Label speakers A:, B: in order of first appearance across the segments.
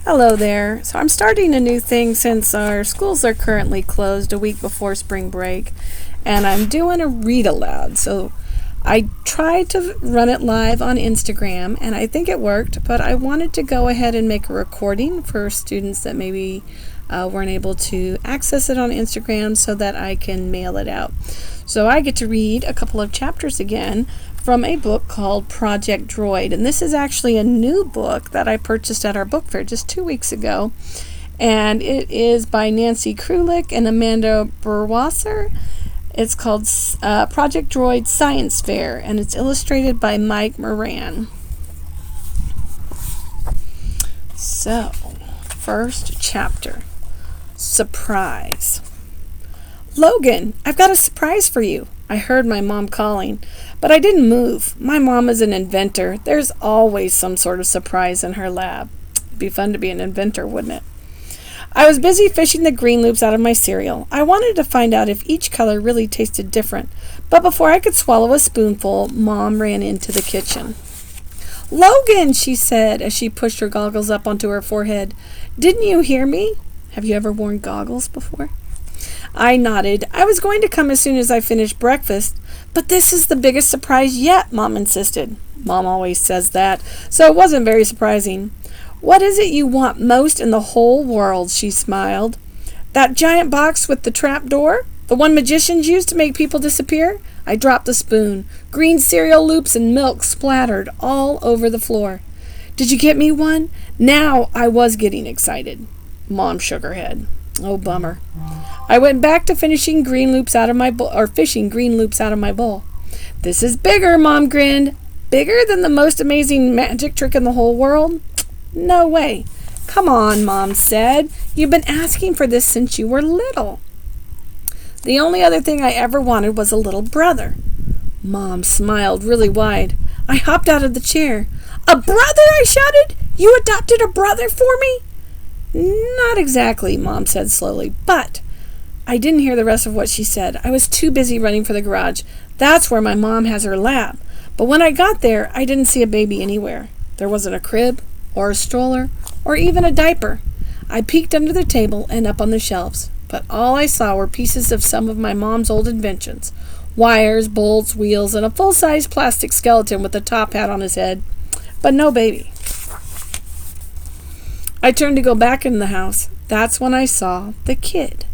A: Hello there. So I'm starting a new thing since our schools are currently closed a week before spring break, and I'm doing a read aloud. So I tried to run it live on Instagram, and I think it worked, but I wanted to go ahead and make a recording for students that maybe weren't able to access it on Instagram so that I can mail it out. So I get to read a couple of chapters again from a book called Project Droid. And this is actually a new book that I purchased at our book fair just 2 weeks ago. And it is by Nancy Krulik and Amanda Burwasser. It's called Project Droid Science Fair, and it's illustrated by Mike Moran. So, first chapter. Surprise. Logan, I've got a surprise for you. I heard my mom calling, but I didn't move. My mom is an inventor. There's always some sort of surprise in her lab. It'd be fun to be an inventor, wouldn't it? I was busy fishing the green loops out of my cereal. I wanted to find out if each color really tasted different, but before I could swallow a spoonful, Mom ran into the kitchen. Logan, she said as she pushed her goggles up onto her forehead. Didn't you hear me? Have you ever worn goggles before? I nodded. I was going to come as soon as I finished breakfast, but this is the biggest surprise yet, Mom insisted. Mom always says that, so it wasn't very surprising. What is it you want most in the whole world? She smiled. That giant box with the trap door? The one magicians use to make people disappear? I dropped the spoon. Green cereal loops and milk splattered all over the floor. Did you get me one? Now I was getting excited. Mom shook her head. Oh, bummer. I went back to fishing green loops out of my bowl. This is bigger, Mom grinned. Bigger than the most amazing magic trick in the whole world? No way. Come on, Mom said. You've been asking for this since you were little. The only other thing I ever wanted was a little brother. Mom smiled really wide. I hopped out of the chair. A brother, I shouted. You adopted a brother for me? Not exactly, Mom said slowly, but I didn't hear the rest of what she said. I was too busy running for the garage. That's where my mom has her lab. But when I got there, I didn't see a baby anywhere. There wasn't a crib, or a stroller, or even a diaper. I peeked under the table and up on the shelves, but all I saw were pieces of some of my mom's old inventions. Wires, bolts, wheels, and a full-size plastic skeleton with a top hat on his head. But no baby. I turned to go back in the house. That's when I saw the kid.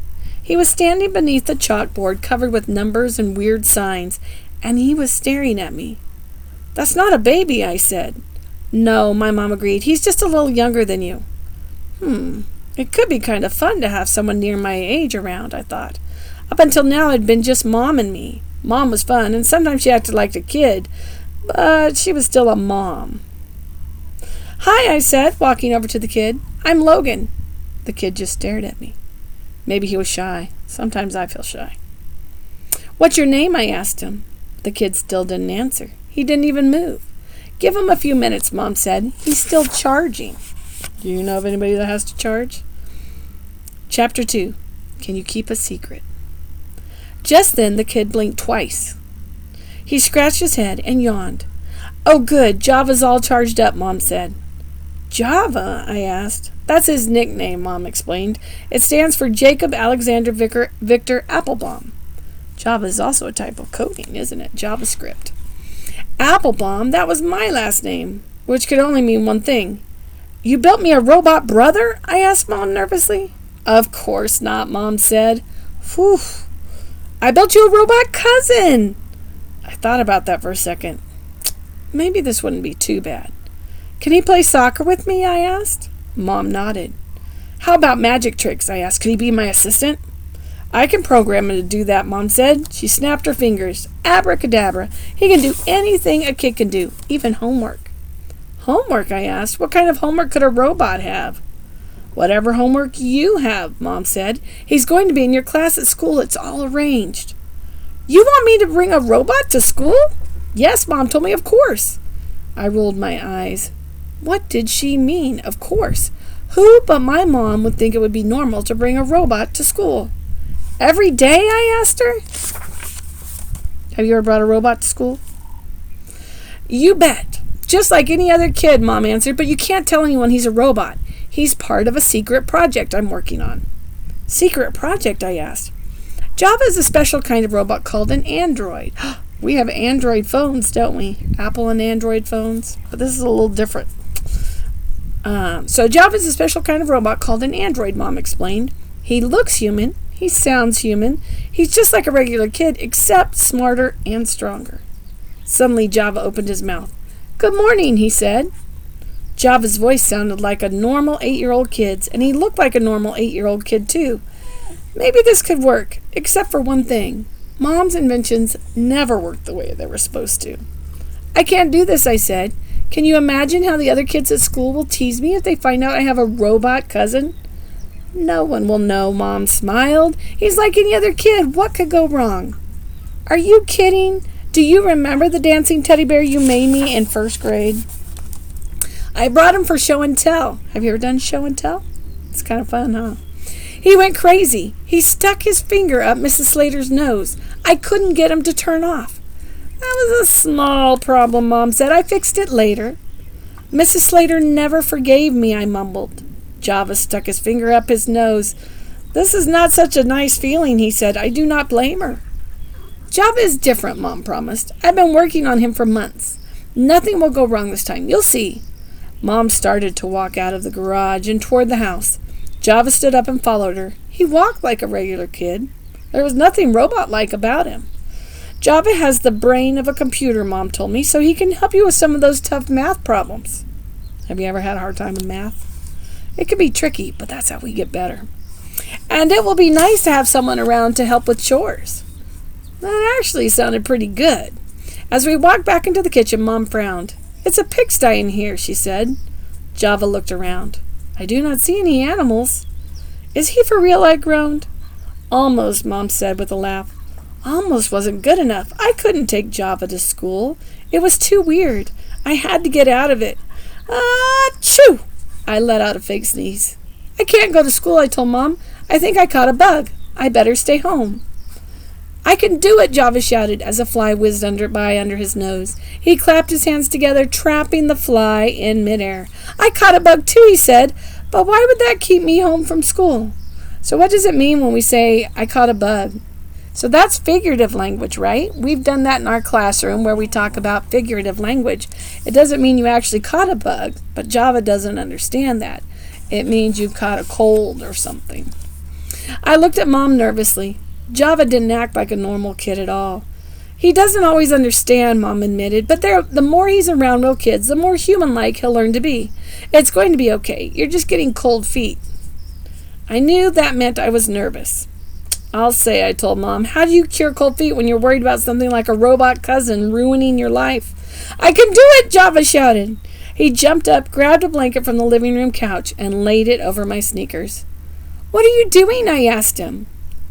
A: He was standing beneath the chalkboard covered with numbers and weird signs, and he was staring at me. That's not a baby, I said. No, my mom agreed. He's just a little younger than you. It could be kind of fun to have someone near my age around, I thought. Up until now, it'd been just Mom and me. Mom was fun, and sometimes she acted like a kid, but she was still a mom. Hi, I said, walking over to the kid. I'm Logan. The kid just stared at me. Maybe he was shy. Sometimes I feel shy. What's your name? I asked him. The kid still didn't answer. He didn't even move. Give him a few minutes, Mom said. He's still charging. Do you know of anybody that has to charge? Chapter 2. Can you keep a secret? Just then the kid blinked twice. He scratched his head and yawned. Oh, good. Java's all charged up, Mom said. Java? I asked. That's his nickname, Mom explained. It stands for Jacob Alexander Victor Applebaum. Java is also a type of coding, isn't it? JavaScript. Applebaum? That was my last name, which could only mean one thing. You built me a robot brother? I asked Mom nervously. Of course not, Mom said. Whew. I built you a robot cousin. I thought about that for a second. Maybe this wouldn't be too bad. Can he play soccer with me? I asked. Mom nodded. How about magic tricks? I asked. Could he be my assistant? I can program him to do that, Mom said. She snapped her fingers. Abracadabra. He can do anything a kid can do, even homework. Homework? I asked. What kind of homework could a robot have? Whatever homework you have, Mom said. He's going to be in your class at school. It's all arranged. You want me to bring a robot to school? Yes, Mom told me, of course. I rolled my eyes. What did she mean, of course? Who but my mom would think it would be normal to bring a robot to school? Every day, I asked her. Have you ever brought a robot to school? You bet. Just like any other kid, Mom answered, but you can't tell anyone he's a robot. He's part of a secret project I'm working on. Secret project? I asked. Java is a special kind of robot called an android. We have Android phones, don't we? Apple and Android phones. But this is a little different. So Java is a special kind of robot called an android, Mom explained. He looks human. He sounds human. He's just like a regular kid, except smarter and stronger. Suddenly, Java opened his mouth. Good morning, he said. Java's voice sounded like a normal 8-year-old kid's, and he looked like a normal 8-year-old kid, too. Maybe this could work, except for one thing. Mom's inventions never worked the way they were supposed to. I can't do this, I said. Can you imagine how the other kids at school will tease me if they find out I have a robot cousin? No one will know, Mom smiled. He's like any other kid. What could go wrong? Are you kidding? Do you remember the dancing teddy bear you made me in first grade? I brought him for show and tell. Have you ever done show and tell? It's kind of fun, huh? He went crazy. He stuck his finger up Mrs. Slater's nose. I couldn't get him to turn off. That was a small problem, Mom said. I fixed it later. Mrs. Slater never forgave me, I mumbled. Java stuck his finger up his nose. This is not such a nice feeling, he said. I do not blame her. Java is different, Mom promised. I've been working on him for months. Nothing will go wrong this time. You'll see. Mom started to walk out of the garage and toward the house. Java stood up and followed her. He walked like a regular kid. There was nothing robot-like about him. Java has the brain of a computer, Mom told me, so he can help you with some of those tough math problems. Have you ever had a hard time with math? It can be tricky, but that's how we get better. And it will be nice to have someone around to help with chores. That actually sounded pretty good. As we walked back into the kitchen, Mom frowned. It's a pigsty in here, she said. Java looked around. I do not see any animals. Is he for real? I groaned. Almost, Mom said with a laugh. Almost wasn't good enough. I couldn't take Java to school. It was too weird. I had to get out of it. Achoo! I let out a fake sneeze. I can't go to school, I told Mom. I think I caught a bug. I better stay home. I can do it, Java shouted as a fly whizzed by under his nose. He clapped his hands together, trapping the fly in midair. I caught a bug too, he said, but why would that keep me home from school? So what does it mean when we say, I caught a bug? So that's figurative language, right? We've done that in our classroom where we talk about figurative language. It doesn't mean you actually caught a bug, but Java doesn't understand that. It means you caught a cold or something. I looked at Mom nervously. Java didn't act like a normal kid at all. He doesn't always understand, Mom admitted, but the more he's around real kids, the more human-like he'll learn to be. It's going to be okay. You're just getting cold feet. I knew that meant I was nervous. I'll say, I told Mom. How do you cure cold feet when you're worried about something like a robot cousin ruining your life? I can do it, Java shouted. He jumped up, grabbed a blanket from the living room couch, and laid it over my sneakers. What are you doing? I asked him.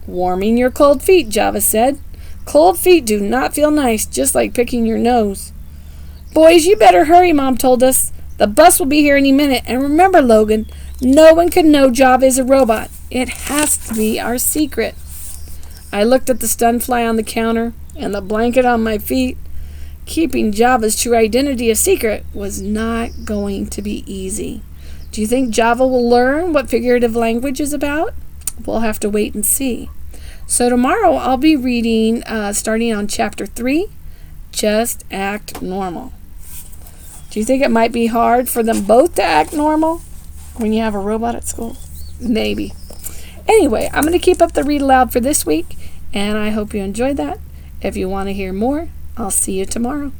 A: Warming your cold feet, Java said. Cold feet do not feel nice, just like picking your nose. Boys, you better hurry, Mom told us. The bus will be here any minute. And remember, Logan, no one can know Java is a robot. It has to be our secret. I looked at the stun fly on the counter and the blanket on my feet. Keeping Java's true identity a secret was not going to be easy. Do you think Java will learn what figurative language is about? We'll have to wait and see. So tomorrow I'll be reading, starting on chapter 3, Just Act Normal. Do you think it might be hard for them both to act normal when you have a robot at school? Maybe. Anyway, I'm going to keep up the Read Aloud for this week, and I hope you enjoyed that. If you want to hear more, I'll see you tomorrow.